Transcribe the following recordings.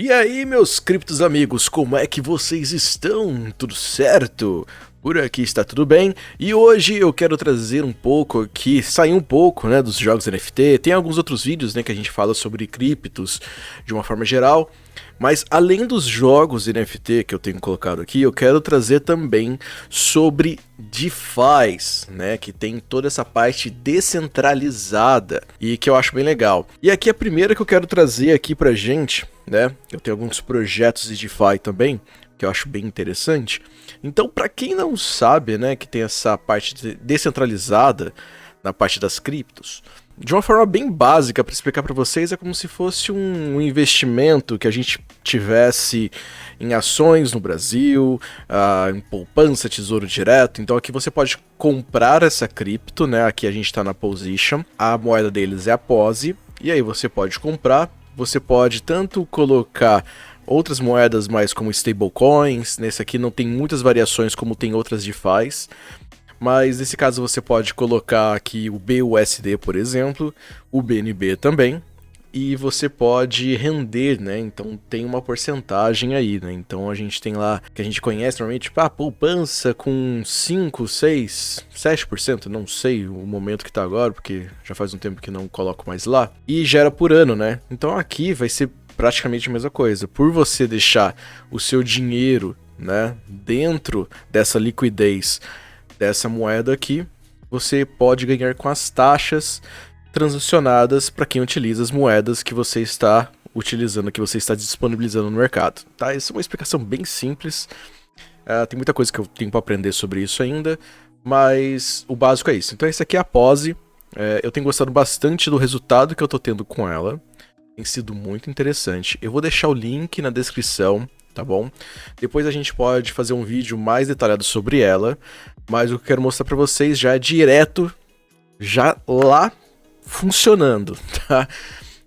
E aí, meus criptos amigos, como é que vocês estão? Tudo certo? Por aqui está tudo bem, e hoje eu quero trazer um pouco aqui, sair um pouco, né, dos jogos NFT. Tem alguns outros vídeos, né, que a gente fala sobre criptos de uma forma geral, mas além dos jogos NFT que eu tenho colocado aqui, eu quero trazer também sobre DeFi, né, que tem toda essa parte descentralizada e que eu acho bem legal. E aqui a primeira que eu quero trazer aqui pra gente, né, eu tenho alguns projetos de DeFi também, que eu acho bem interessante. Então, para quem não sabe, né, que tem essa parte descentralizada na parte das criptos, de uma forma bem básica para explicar para vocês, é como se fosse um investimento que a gente tivesse em ações no Brasil, em poupança, tesouro direto. Então aqui você pode comprar essa cripto, né? Aqui a gente está na Position, a moeda deles é a POSE, e aí você pode comprar, você pode tanto colocar outras moedas mais como stablecoins. Nesse aqui não tem muitas variações como tem outras DeFis, mas nesse caso você pode colocar aqui o BUSD, por exemplo, o BNB também, e você pode render, né? Então tem uma porcentagem aí, né? Então a gente tem lá, que a gente conhece normalmente, tipo, poupança com 5, 6, 7%, não sei o momento que tá agora, porque já faz um tempo que não coloco mais lá, e gera por ano, né? Então aqui vai ser praticamente a mesma coisa. Por você deixar o seu dinheiro, né, dentro dessa liquidez dessa moeda aqui, você pode ganhar com as taxas transacionadas para quem utiliza as moedas que você está utilizando, que você está disponibilizando no mercado. Tá? Essa é uma explicação bem simples. Tem muita coisa que eu tenho para aprender sobre isso ainda, mas o básico é isso. Então esse aqui é a POSE. Eu tenho gostado bastante do resultado que eu estou tendo com ela. Tem sido muito interessante. Eu vou deixar o link na descrição, tá bom? Depois a gente pode fazer um vídeo mais detalhado sobre ela, mas o que eu quero mostrar pra vocês já é direto, já lá funcionando, tá?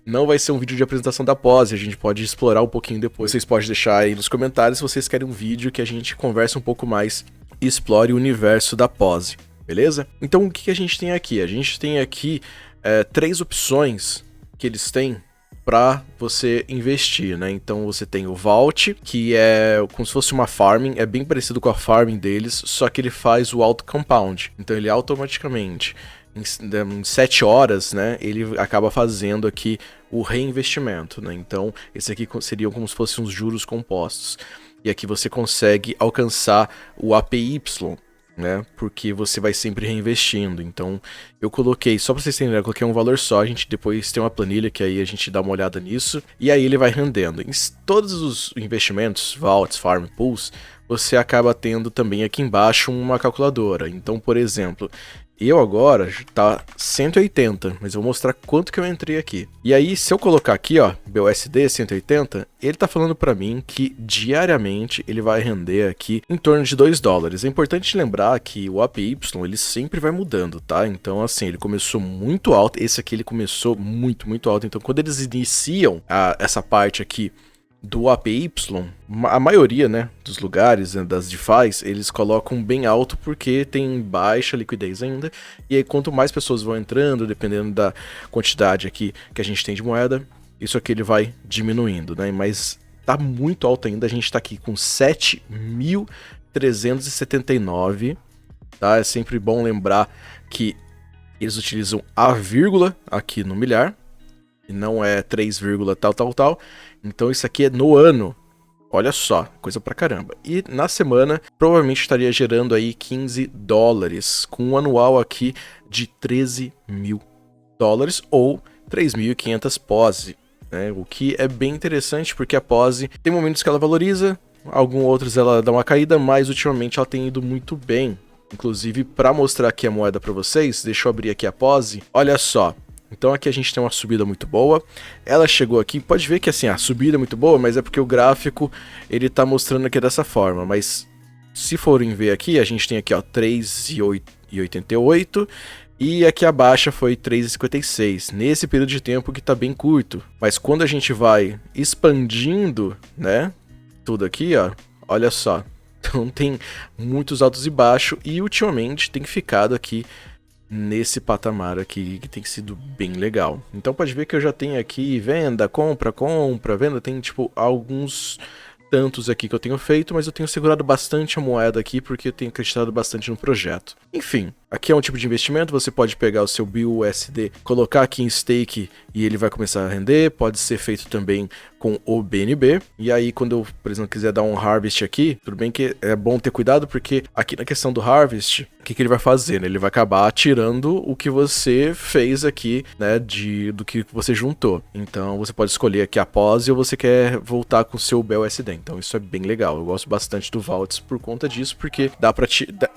Não vai ser um vídeo de apresentação da POSE, a gente pode explorar um pouquinho depois. Vocês podem deixar aí nos comentários se vocês querem um vídeo que a gente converse um pouco mais e explore o universo da POSE, beleza? Então o que a gente tem aqui? A gente tem aqui 3 opções que eles têm para você investir, né? Então você tem o Vault, que é como se fosse uma farming, é bem parecido com a farming deles, só que ele faz o auto compound. Então ele automaticamente, em 7 horas, né, ele acaba fazendo aqui o reinvestimento, né? Então esse aqui seriam como se fossem uns juros compostos. E aqui você consegue alcançar o APY, né, porque você vai sempre reinvestindo. Então eu coloquei, só para vocês entenderem, eu coloquei um valor só, a gente depois tem uma planilha que aí a gente dá uma olhada nisso, e aí ele vai rendendo. Em todos os investimentos, vaults, farm, pools, você acaba tendo também aqui embaixo uma calculadora. Então, por exemplo, eu agora tá 180, mas eu vou mostrar quanto que eu entrei aqui. E aí, se eu colocar aqui, ó, BUSD 180, ele tá falando para mim que diariamente ele vai render aqui em torno de $2. É importante lembrar que o APY, ele sempre vai mudando, tá? Então, assim, ele começou muito alto, esse aqui ele começou muito, muito alto. Então, quando eles iniciam essa parte aqui do APY, a maioria, né, dos lugares, né, das DeFis, eles colocam bem alto porque tem baixa liquidez ainda, e aí quanto mais pessoas vão entrando, dependendo da quantidade aqui que a gente tem de moeda, isso aqui ele vai diminuindo, né, mas tá muito alto ainda, a gente tá aqui com 7.379, tá, é sempre bom lembrar que eles utilizam a vírgula aqui no milhar, e não é 3, tal. Então isso aqui é no ano. Olha só, coisa pra caramba. E na semana, provavelmente estaria gerando aí $15, com um anual aqui de $13 mil, ou 3.500 POSE, né? O que é bem interessante, porque a POSE tem momentos que ela valoriza, alguns outros ela dá uma caída, mas ultimamente ela tem ido muito bem. Inclusive, para mostrar aqui a moeda para vocês, deixa eu abrir aqui a POSE. Olha só. Então aqui a gente tem uma subida muito boa, ela chegou aqui, pode ver que assim, a subida é muito boa, mas é porque o gráfico ele tá mostrando aqui dessa forma, mas se forem ver aqui, a gente tem aqui ó 3,88 e aqui a baixa foi 3,56, nesse período de tempo que tá bem curto, mas quando a gente vai expandindo, né, tudo aqui ó, olha só, então tem muitos altos e baixos e ultimamente tem ficado aqui nesse patamar aqui, que tem sido bem legal. Então pode ver que eu já tenho aqui venda, compra, venda, tem tipo alguns tantos aqui que eu tenho feito, mas eu tenho segurado bastante a moeda aqui porque eu tenho acreditado bastante no projeto. Enfim, aqui é um tipo de investimento, você pode pegar o seu BUSD, colocar aqui em stake e ele vai começar a render, pode ser feito também com o BNB, e aí quando eu, por exemplo, quiser dar um harvest aqui, tudo bem que é bom ter cuidado porque aqui na questão do harvest, o que ele vai fazer, né? Ele vai acabar tirando o que você fez aqui, né, do que você juntou. Então você pode escolher aqui a pause ou você quer voltar com o seu BUSD, então isso é bem legal, eu gosto bastante do Vaults por conta disso, porque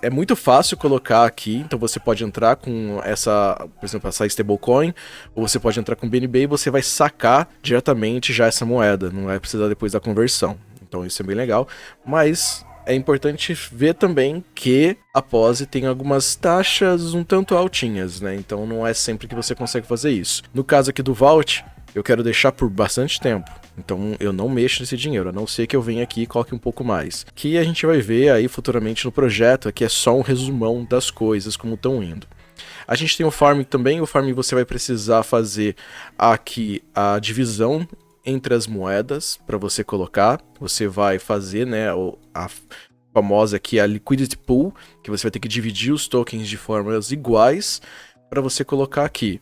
é muito fácil colocar aqui, então você pode entrar com essa, por exemplo, essa stablecoin, ou você pode entrar com BNB e você vai sacar diretamente já essa moeda, não vai precisar depois da conversão. Então isso é bem legal, mas é importante ver também que a pause tem algumas taxas um tanto altinhas, né? Então não é sempre que você consegue fazer isso. No caso aqui do Vault, eu quero deixar por bastante tempo, então eu não mexo nesse dinheiro, a não ser que eu venha aqui e coloque um pouco mais. Que a gente vai ver aí futuramente no projeto, aqui é só um resumão das coisas como estão indo. A gente tem o farming também, o farming você vai precisar fazer aqui a divisão entre as moedas para você colocar, você vai fazer, né, a famosa aqui a liquidity pool, que você vai ter que dividir os tokens de formas iguais para você colocar aqui.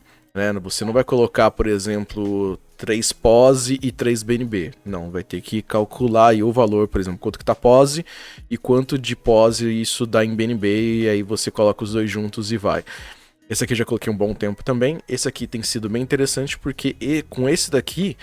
Você não vai colocar, por exemplo, 3 POSE e 3 BNB. Não, vai ter que calcular aí o valor, por exemplo, quanto que tá POSE e quanto de POSE isso dá em BNB, e aí você coloca os dois juntos e vai. Esse aqui eu já coloquei um bom tempo também. Esse aqui tem sido bem interessante porque com esse daqui,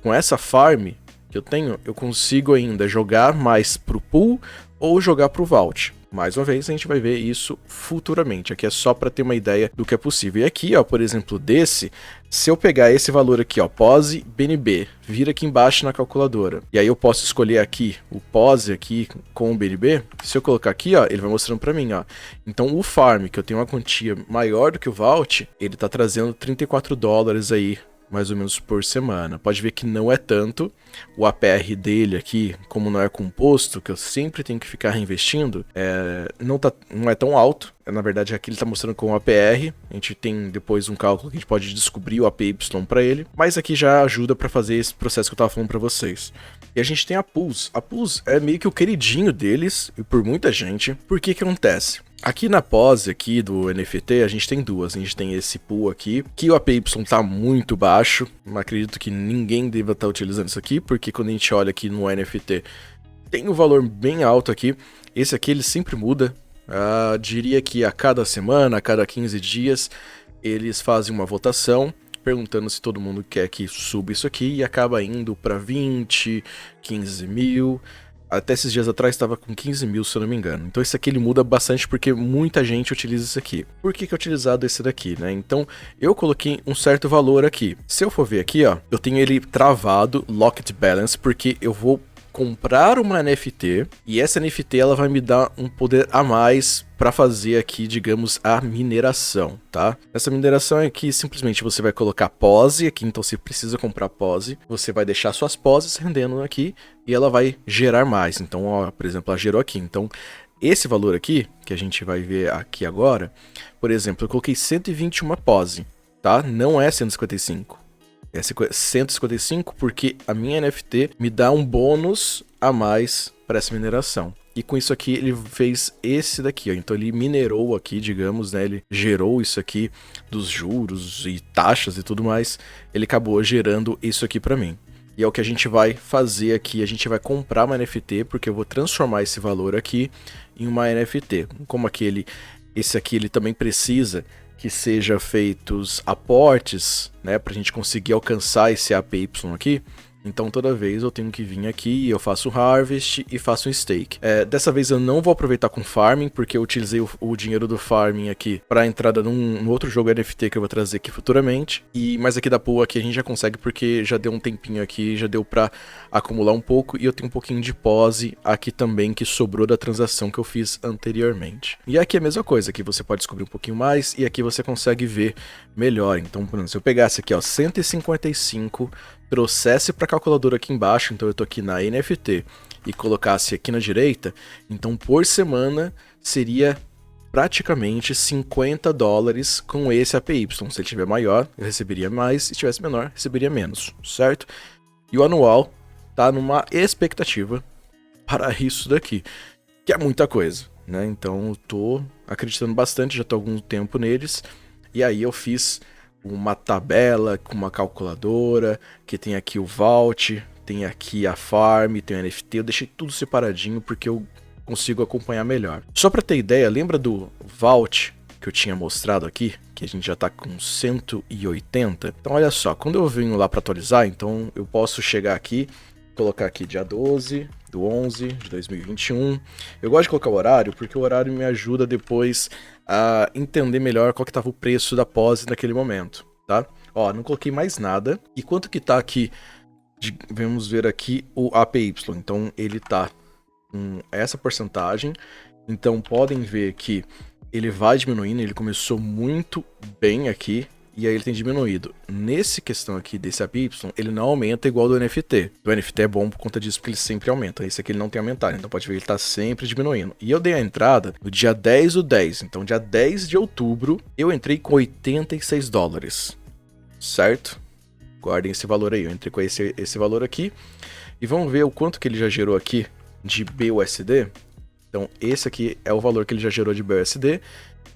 com essa farm que eu tenho, eu consigo ainda jogar mais pro pool ou jogar pro vault. Mais uma vez, a gente vai ver isso futuramente. Aqui é só para ter uma ideia do que é possível. E aqui, ó, por exemplo, desse, se eu pegar esse valor aqui, ó, POSE BNB, vira aqui embaixo na calculadora. E aí eu posso escolher aqui o POSE aqui com o BNB. Se eu colocar aqui, ó, ele vai mostrando para mim, ó. Então o farm, que eu tenho uma quantia maior do que o vault, ele tá trazendo $34 aí, mais ou menos por semana. Pode ver que não é tanto. O APR dele aqui, como não é composto, que eu sempre tenho que ficar reinvestindo, não é tão alto. Na verdade, aqui ele está mostrando com o APR. A gente tem depois um cálculo que a gente pode descobrir o APY para ele. Mas aqui já ajuda para fazer esse processo que eu estava falando para vocês. E a gente tem a Pulse. A Pulse é meio que o queridinho deles, e por muita gente. Por que acontece? Aqui na pose aqui do NFT, a gente tem duas. A gente tem esse pool aqui, que o APY tá muito baixo. Acredito que ninguém deva estar utilizando isso aqui, porque quando a gente olha aqui no NFT, tem um valor bem alto aqui. Esse aqui ele sempre muda. Diria que a cada semana, a cada 15 dias, eles fazem uma votação, perguntando se todo mundo quer que suba isso aqui, e acaba indo para 20, 15 mil... Até esses dias atrás estava com 15 mil, se eu não me engano. Então esse aqui ele muda bastante porque muita gente utiliza isso aqui. Por que é utilizado esse daqui, né? Então eu coloquei um certo valor aqui. Se eu for ver aqui, ó, eu tenho ele travado, Locked Balance, porque eu vou comprar uma NFT e essa NFT ela vai me dar um poder a mais para fazer aqui, digamos, a mineração, tá? Essa mineração é que simplesmente você vai colocar pose aqui, então você precisa comprar pose, você vai deixar suas poses rendendo aqui e ela vai gerar mais. Então, ó, por exemplo, ela gerou aqui. Então, esse valor aqui, que a gente vai ver aqui agora, por exemplo, eu coloquei 121 pose, tá? Não é 155. É 155 porque a minha NFT me dá um bônus a mais para essa mineração. E com isso aqui ele fez esse daqui, ó. Então ele minerou aqui, digamos, né? Ele gerou isso aqui dos juros e taxas e tudo mais. Ele acabou gerando isso aqui para mim. E é o que a gente vai fazer aqui. A gente vai comprar uma NFT porque eu vou transformar esse valor aqui em uma NFT. Como esse aqui ele também precisa que seja feitos aportes, né, pra gente conseguir alcançar esse APY aqui. Então toda vez eu tenho que vir aqui, eu faço harvest e faço um stake. Dessa vez eu não vou aproveitar com farming, porque eu utilizei o dinheiro do farming aqui para entrada num outro jogo NFT que eu vou trazer aqui futuramente. Mas aqui da pool aqui a gente já consegue porque já deu um tempinho aqui, já deu para acumular um pouco, e eu tenho um pouquinho de pose aqui também que sobrou da transação que eu fiz anteriormente. E aqui é a mesma coisa, aqui você pode descobrir um pouquinho mais e aqui você consegue ver melhor. Então, por exemplo, se eu pegasse aqui, ó, 155, trouxesse para a calculadora aqui embaixo, então eu tô aqui na NFT, e colocasse aqui na direita, então por semana seria praticamente 50 dólares com esse APY. Se ele tiver maior, eu receberia mais, se tivesse menor, receberia menos, certo? E o anual tá numa expectativa para isso daqui, que é muita coisa, né? Então eu tô acreditando bastante, já tô há algum tempo neles, e aí eu fiz uma tabela com uma calculadora, que tem aqui o Vault, tem aqui a Farm, tem o NFT, eu deixei tudo separadinho porque eu consigo acompanhar melhor. Só para ter ideia, lembra do Vault que eu tinha mostrado aqui, que a gente já tá com 180? Então olha só, quando eu venho lá para atualizar, então eu posso chegar aqui, colocar aqui dia 12 do 11 de 2021. Eu gosto de colocar o horário, porque o horário me ajuda depois a entender melhor qual que tava o preço da pós naquele momento, tá? Ó, não coloquei mais nada. E quanto que tá aqui? Vamos ver aqui o APY. Então ele tá com essa porcentagem. Então podem ver que ele vai diminuindo, ele começou muito bem aqui, e aí ele tem diminuído. Nesse questão aqui desse APY, ele não aumenta igual do NFT. O NFT é bom por conta disso, porque ele sempre aumenta. Esse aqui ele não tem aumentado, então pode ver que ele tá sempre diminuindo. E eu dei a entrada no dia 10 do 10, então dia 10 de outubro, eu entrei com 86 dólares, certo? Guardem esse valor aí, eu entrei com esse valor aqui. E vamos ver o quanto que ele já gerou aqui de BUSD. Então esse aqui é o valor que ele já gerou de BUSD.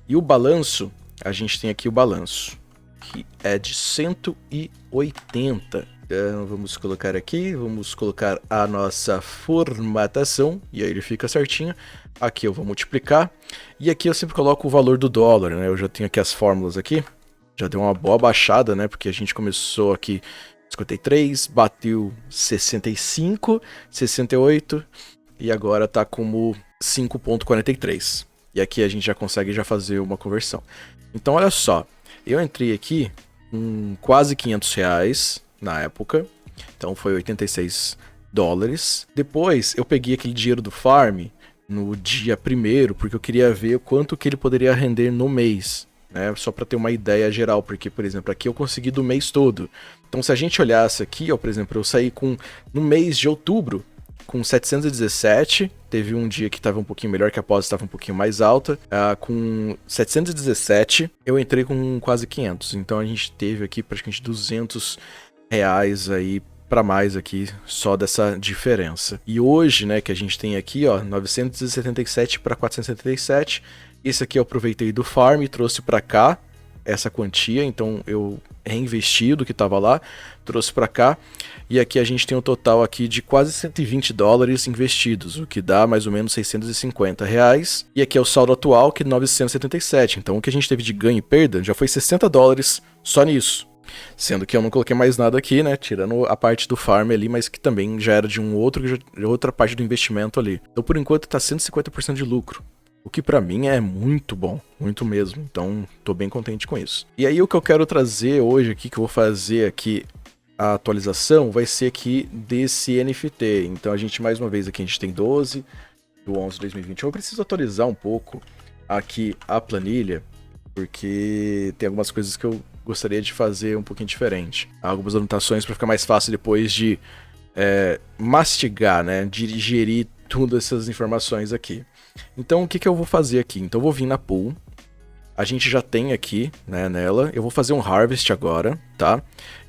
E o balanço, a gente tem aqui o balanço, que é de 180. Então vamos colocar aqui, vamos colocar a nossa formatação, e aí ele fica certinho. Aqui eu vou multiplicar, e aqui eu sempre coloco o valor do dólar, né? Eu já tenho aqui as fórmulas aqui, já deu uma boa baixada, né? Porque a gente começou aqui 53, bateu 65, 68, e agora tá como 5,43. E aqui a gente já consegue já fazer uma conversão. Então olha só, eu entrei aqui com quase 500 reais na época, então foi 86 dólares. Depois eu peguei aquele dinheiro do farm no dia 1º, porque eu queria ver quanto que ele poderia render no mês, né? Só para ter uma ideia geral, porque, por exemplo, aqui eu consegui do mês todo. Então se a gente olhasse aqui, ó, por exemplo, eu saí no mês de outubro, com 717, teve um dia que estava um pouquinho melhor, que a pós estava um pouquinho mais alta. Com 717, eu entrei com quase 500. Então a gente teve aqui praticamente 200 reais aí para mais aqui, só dessa diferença. E hoje, né, que a gente tem aqui, ó, 977 para 477. Esse aqui eu aproveitei do farm e trouxe para cá essa quantia, então eu reinvesti do que estava lá, trouxe para cá, e aqui a gente tem um total aqui de quase 120 dólares investidos, o que dá mais ou menos 650 reais, e aqui é o saldo atual, que é 977, então o que a gente teve de ganho e perda já foi 60 dólares só nisso, sendo que eu não coloquei mais nada aqui, né, tirando a parte do farm ali, mas que também já era de outra parte do investimento ali, então por enquanto tá 150% de lucro. O que pra mim é muito bom, muito mesmo, então tô bem contente com isso. E aí o que eu quero trazer hoje aqui, que eu vou fazer aqui a atualização, vai ser aqui desse NFT. Então a gente, mais uma vez, aqui a gente tem 12 do 11 de 2021. Eu preciso atualizar um pouco aqui a planilha, porque tem algumas coisas que eu gostaria de fazer um pouquinho diferente. Algumas anotações para ficar mais fácil depois de mastigar, né, de digerir todas essas informações aqui. Então o que eu vou fazer aqui? Então eu vou vir na pool, a gente já tem aqui, né, nela, eu vou fazer um harvest agora, tá?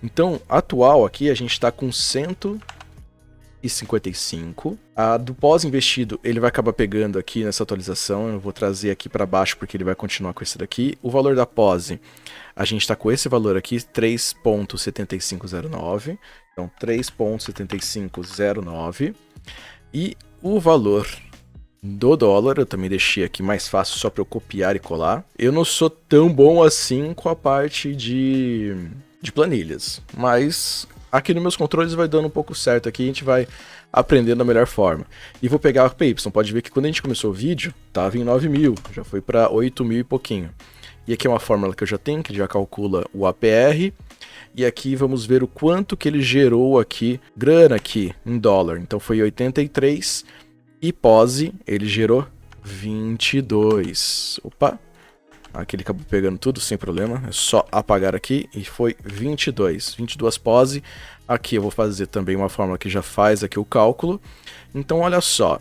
Então atual aqui a gente está com 155, a do pós-investido ele vai acabar pegando aqui nessa atualização, eu vou trazer aqui para baixo porque ele vai continuar com esse daqui. O valor da pós, a gente está com esse valor aqui, 3.7509, então 3.7509, e o valor do dólar, eu também deixei aqui mais fácil só para eu copiar e colar. Eu não sou tão bom assim com a parte de planilhas, mas aqui nos meus controles vai dando um pouco certo aqui, a gente vai aprendendo da melhor forma. E vou pegar o APY, pode ver que quando a gente começou o vídeo, tava em 9.000, já foi para 8.000 e pouquinho. E aqui é uma fórmula que eu já tenho, que já calcula o APR, e aqui vamos ver o quanto que ele gerou aqui, grana aqui, em dólar. Então foi 83, e pós, ele gerou 22. Opa, aqui ele acabou pegando tudo sem problema, é só apagar aqui e foi 22 pós. Aqui eu vou fazer também uma fórmula que já faz aqui o cálculo. Então olha só,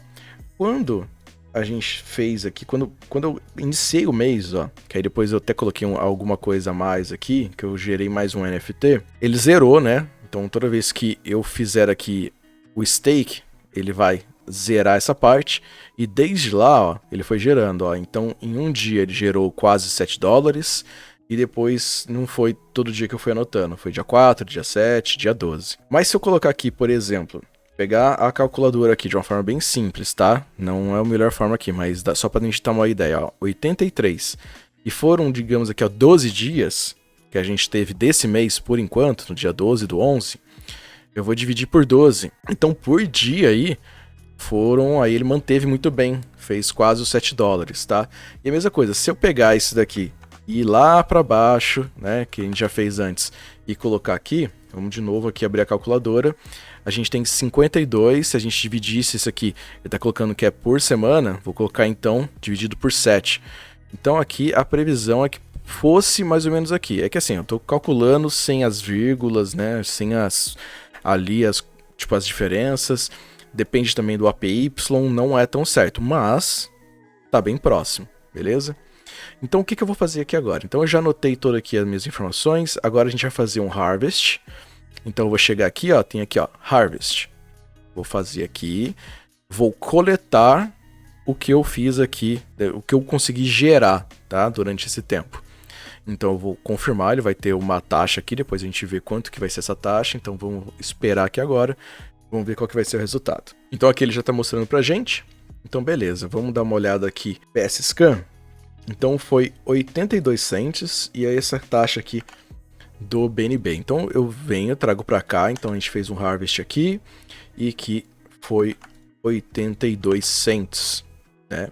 quando a gente fez aqui, quando eu iniciei o mês, ó, que aí depois eu até coloquei alguma coisa a mais aqui, que eu gerei mais um NFT, ele zerou, né? Então toda vez que eu fizer aqui o stake, ele vai zerar essa parte, e desde lá, ó, ele foi gerando, ó. Então em um dia ele gerou quase $7, e depois não foi todo dia que eu fui anotando, foi dia 4, dia 7, dia 12. Mas se eu colocar aqui, por exemplo, pegar a calculadora aqui de uma forma bem simples, tá? Não é a melhor forma aqui, mas só pra gente ter uma ideia, ó. 83. E foram, digamos aqui, ó, 12 dias que a gente teve desse mês, por enquanto, no dia 12 do 11. Eu vou dividir por 12. Então, por dia aí, aí ele manteve muito bem. Fez quase os $7, tá? E a mesma coisa, se eu pegar esse daqui e ir lá pra baixo, né, que a gente já fez antes, e colocar aqui, vamos de novo aqui abrir a calculadora, a gente tem 52, se a gente dividisse isso aqui, ele tá colocando que é por semana, vou colocar então dividido por 7. Então aqui a previsão é que fosse mais ou menos aqui. É que assim, eu tô calculando sem as vírgulas, né, sem ali as diferenças, depende também do APY, não é tão certo, mas tá bem próximo, beleza? Então o que eu vou fazer aqui agora? Então eu já anotei todas aqui as minhas informações, agora a gente vai fazer um harvest. Então eu vou chegar aqui, ó, tem aqui, ó, harvest. Vou fazer aqui, vou coletar o que eu fiz aqui, o que eu consegui gerar, tá, durante esse tempo. Então eu vou confirmar, ele vai ter uma taxa aqui, depois a gente vê quanto que vai ser essa taxa, então vamos esperar aqui agora, vamos ver qual que vai ser o resultado. Então aqui ele já está mostrando pra gente, então beleza, vamos dar uma olhada aqui, PS Scan. Então foi 82 cents e é essa taxa aqui do BNB. Então eu venho, trago para cá, então a gente fez um harvest aqui e que foi 82 cents, né?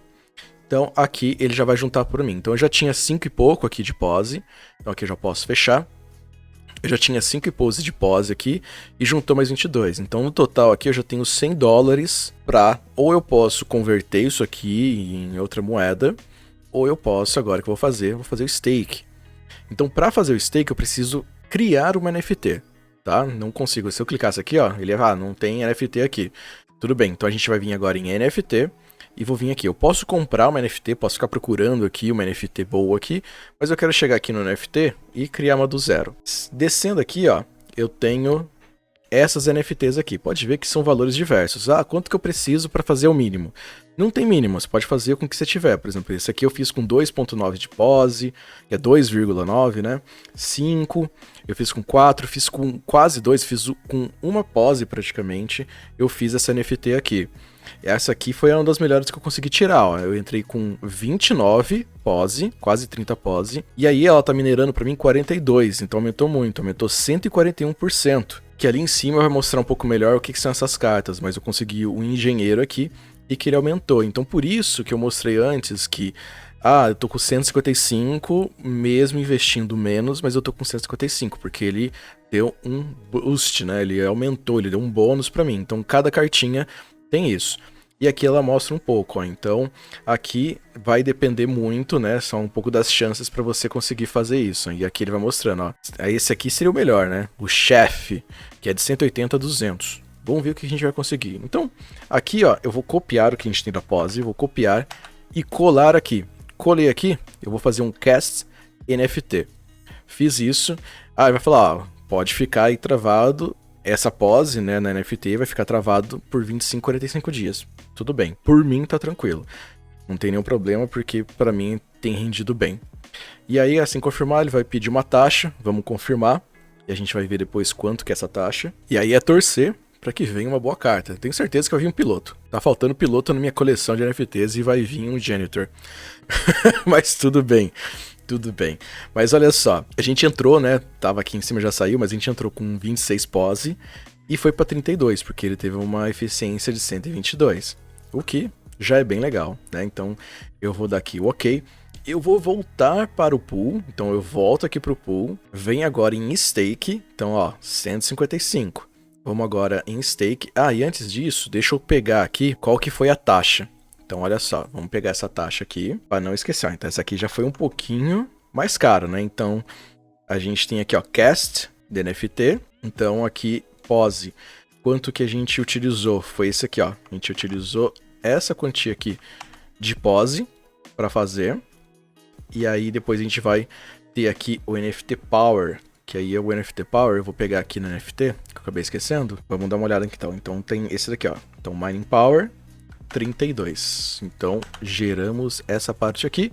Então aqui ele já vai juntar por mim. Então eu já tinha 5 e pouco aqui de pose, então aqui eu já posso fechar. Eu já tinha 5 e pouco de pose aqui e juntou mais 22. Então no total aqui eu já tenho $100 para, ou eu posso converter isso aqui em outra moeda, ou eu posso, agora que eu vou fazer o stake. Então, para fazer o stake, eu preciso criar uma NFT, tá? Não consigo. Se eu clicasse aqui, ó, ele não tem NFT aqui. Tudo bem, então a gente vai vir agora em NFT e vou vir aqui. Eu posso comprar uma NFT, posso ficar procurando aqui uma NFT boa aqui, mas eu quero chegar aqui no NFT e criar uma do zero. Descendo aqui, ó, eu tenho essas NFTs aqui. Pode ver que são valores diversos. Ah, quanto que eu preciso para fazer o mínimo? Não tem mínimo, você pode fazer com o que você tiver. Por exemplo, esse aqui eu fiz com 2.9 de pose, que é 2,9, né? 5, eu fiz com 4, fiz com quase 2, fiz com uma pose praticamente, eu fiz essa NFT aqui. Essa aqui foi uma das melhores que eu consegui tirar, ó. Eu entrei com 29 pose, quase 30 pose, e aí ela tá minerando para mim 42, então aumentou muito, aumentou 141%. Que ali em cima vai mostrar um pouco melhor o que são essas cartas, mas eu consegui um engenheiro aqui e que ele aumentou. Então por isso que eu mostrei antes que, eu tô com 155, mesmo investindo menos, mas eu tô com 155, porque ele deu um boost, né? Ele aumentou, ele deu um bônus pra mim. Então cada cartinha tem isso. E aqui ela mostra um pouco, ó. Então aqui vai depender muito, né? São um pouco das chances para você conseguir fazer isso. E aqui ele vai mostrando, ó. Esse aqui seria o melhor, né? O chefe, que é de 180 a 200. Vamos ver o que a gente vai conseguir. Então, aqui, ó, eu vou copiar o que a gente tem da pose, vou copiar e colar aqui. Colei aqui, eu vou fazer um cast NFT. Fiz isso. Aí vai falar, ó, pode ficar aí travado. Essa pose, né, na NFT vai ficar travado por 25, 45 dias. Tudo bem, por mim tá tranquilo. Não tem nenhum problema, porque pra mim tem rendido bem. E aí, assim confirmar, ele vai pedir uma taxa, vamos confirmar. E a gente vai ver depois quanto que é essa taxa. E aí é torcer pra que venha uma boa carta. Tenho certeza que vai vir um piloto. Tá faltando piloto na minha coleção de NFTs e vai vir um janitor. Mas tudo bem. Tudo bem. Mas olha só, a gente entrou, né? Tava aqui em cima, já saiu, mas a gente entrou com 26 pose e foi pra 32, porque ele teve uma eficiência de 122. O que já é bem legal, né? Então eu vou dar aqui o OK. Eu vou voltar para o pool, então eu volto aqui pro pool. Vem agora em stake, então ó, 155. Vamos agora em stake. E antes disso, deixa eu pegar aqui qual que foi a taxa. Então, olha só, vamos pegar essa taxa aqui, para não esquecer. Então, essa aqui já foi um pouquinho mais caro, né? Então, a gente tem aqui, ó, cast de NFT. Então, aqui, pose. Quanto que a gente utilizou? Foi esse aqui, ó. A gente utilizou essa quantia aqui de pose para fazer. E aí depois a gente vai ter aqui o NFT Power, que aí é o NFT Power. Eu vou pegar aqui no NFT, que eu acabei esquecendo. Vamos dar uma olhada aqui então. Então tem esse daqui, ó. Então Mining Power 32. Então geramos essa parte aqui.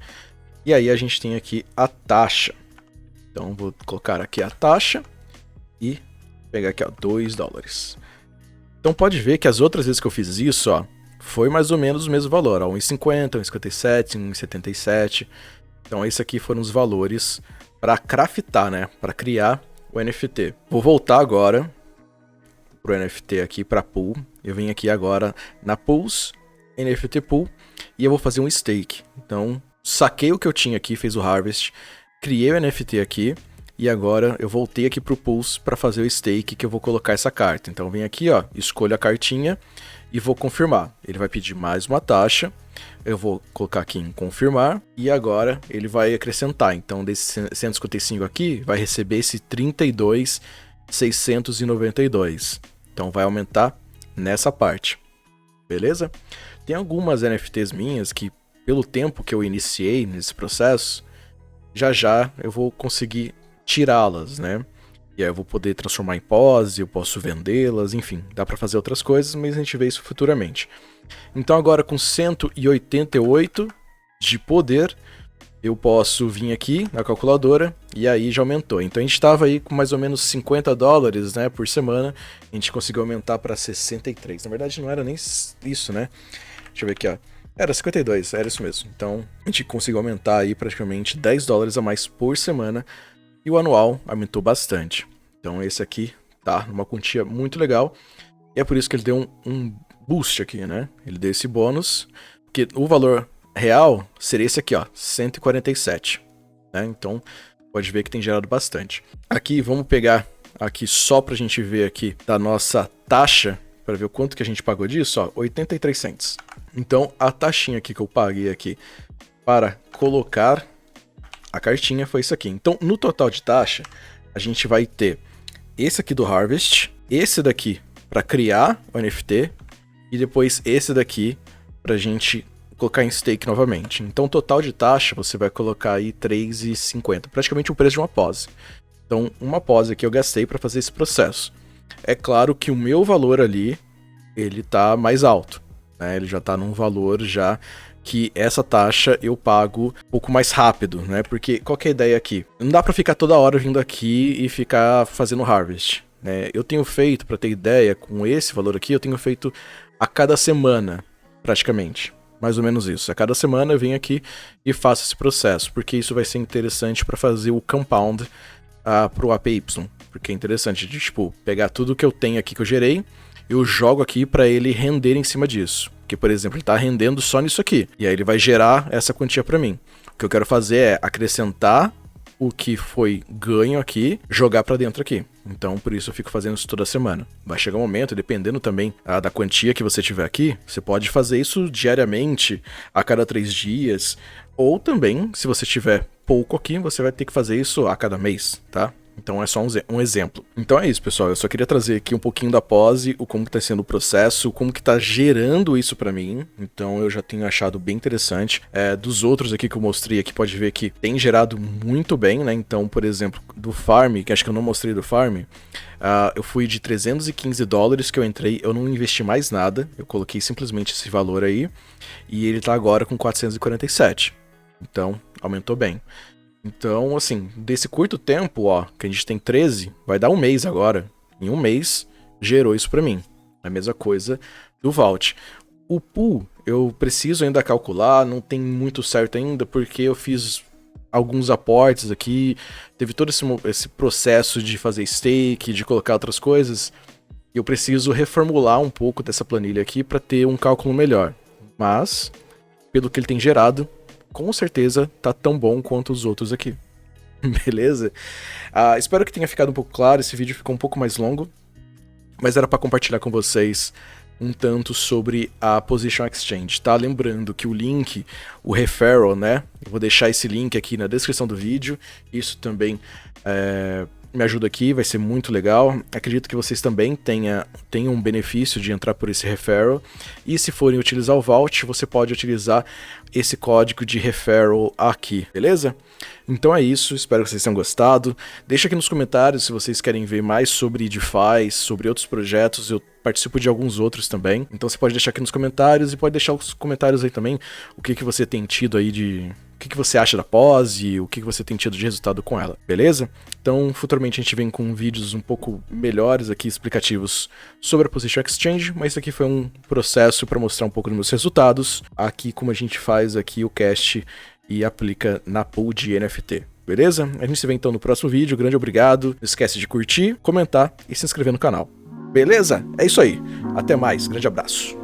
E aí a gente tem aqui a taxa. Então vou colocar aqui a taxa e pegar aqui, ó, 2 dólares. Então pode ver que as outras vezes que eu fiz isso, ó, foi mais ou menos o mesmo valor, ó, 1,50, 1,57, 1,77. Então esses aqui foram os valores para craftar, né, para criar o NFT. Vou voltar agora pro NFT aqui para pool. Eu venho aqui agora na pools, NFT pool, e eu vou fazer um stake. Então saquei o que eu tinha aqui, fez o harvest, criei o NFT aqui. E agora eu voltei aqui pro Pools para fazer o stake, que eu vou colocar essa carta. Então vem aqui, ó, escolho a cartinha e vou confirmar. Ele vai pedir mais uma taxa, eu vou colocar aqui em confirmar e agora ele vai acrescentar. Então desse 155 aqui vai receber esse 32.692. Então vai aumentar nessa parte, beleza? Tem algumas NFTs minhas que pelo tempo que eu iniciei nesse processo, já eu vou conseguir tirá-las, né? E aí eu vou poder transformar em pose, eu posso vendê-las, enfim, dá para fazer outras coisas, mas a gente vê isso futuramente. Então agora com 188 de poder, eu posso vir aqui na calculadora e aí já aumentou. Então a gente estava aí com mais ou menos 50 dólares, né, por semana, a gente conseguiu aumentar para 63. Na verdade não era nem isso, né? Deixa eu ver aqui, ó. Era 52, era isso mesmo. Então a gente conseguiu aumentar aí praticamente 10 dólares a mais por semana. E o anual aumentou bastante. Então esse aqui tá numa quantia muito legal. E é por isso que ele deu um boost aqui, né? Ele deu esse bônus. Porque o valor real seria esse aqui, ó, 147. Né? Então pode ver que tem gerado bastante. Aqui vamos pegar aqui só pra gente ver aqui da nossa taxa. Para ver o quanto que a gente pagou disso, ó, 83 cents. Então a taxinha aqui que eu paguei aqui para colocar a cartinha foi isso aqui. Então, no total de taxa, a gente vai ter esse aqui do Harvest, esse daqui para criar o NFT e depois esse daqui pra gente colocar em stake novamente. Então, total de taxa, você vai colocar aí 3,50, praticamente o preço de uma pose. Então, uma pose que eu gastei para fazer esse processo. É claro que o meu valor ali, ele tá mais alto, né? Ele já tá num valor já que essa taxa eu pago um pouco mais rápido, né? Porque qual que é a ideia aqui? Não dá pra ficar toda hora vindo aqui e ficar fazendo harvest, né? Eu tenho feito, pra ter ideia, com esse valor aqui, eu tenho feito a cada semana, praticamente. Mais ou menos isso. A cada semana eu venho aqui e faço esse processo, porque isso vai ser interessante pra fazer o compound pro APY. Porque é interessante de, tipo, pegar tudo que eu tenho aqui que eu gerei, eu jogo aqui pra ele render em cima disso. Porque, por exemplo, ele está rendendo só nisso aqui. E aí ele vai gerar essa quantia para mim. O que eu quero fazer é acrescentar o que foi ganho aqui, jogar para dentro aqui. Então, por isso eu fico fazendo isso toda semana. Vai chegar um momento, dependendo também da quantia que você tiver aqui, você pode fazer isso diariamente, a cada 3 dias. Ou também, se você tiver pouco aqui, você vai ter que fazer isso a cada mês, tá? Então é só um exemplo. Então é isso, pessoal. Eu só queria trazer aqui um pouquinho da pose, o como que tá sendo o processo, como que tá gerando isso pra mim. Então eu já tenho achado bem interessante. Dos outros aqui que eu mostrei aqui, pode ver que tem gerado muito bem, né? Então, por exemplo, do farm, que acho que eu não mostrei do farm, eu fui de 315 dólares que eu entrei, eu não investi mais nada, eu coloquei simplesmente esse valor aí, e ele tá agora com 447. Então, aumentou bem. Então, assim, desse curto tempo, ó, que a gente tem 13, vai dar um mês agora. Em um mês, gerou isso pra mim. A mesma coisa do Vault. O pool, eu preciso ainda calcular, não tem muito certo ainda, porque eu fiz alguns aportes aqui, teve todo esse processo de fazer stake, de colocar outras coisas. Eu preciso reformular um pouco dessa planilha aqui para ter um cálculo melhor. Mas, pelo que ele tem gerado, com certeza tá tão bom quanto os outros aqui. Beleza? Espero que tenha ficado um pouco claro, esse vídeo ficou um pouco mais longo, mas era para compartilhar com vocês um tanto sobre a Position Exchange, tá? Lembrando que o link, o referral, né? Eu vou deixar esse link aqui na descrição do vídeo, isso também me ajuda aqui, vai ser muito legal. Acredito que vocês também tenham um benefício de entrar por esse referral. E se forem utilizar o Vault, você pode utilizar esse código de referral aqui, beleza? Então é isso, espero que vocês tenham gostado. Deixa aqui nos comentários se vocês querem ver mais sobre DeFi, sobre outros projetos. Eu participo de alguns outros também. Então você pode deixar aqui nos comentários e pode deixar os comentários aí também o que você tem tido aí de... O que você acha da pós e o que você tem tido de resultado com ela, beleza? Então, futuramente a gente vem com vídeos um pouco melhores aqui, explicativos sobre a Position Exchange, mas isso aqui foi um processo para mostrar um pouco dos meus resultados, aqui como a gente faz aqui o cast e aplica na pool de NFT, beleza? A gente se vê então no próximo vídeo, grande obrigado, não esquece de curtir, comentar e se inscrever no canal, beleza? É isso aí, até mais, grande abraço.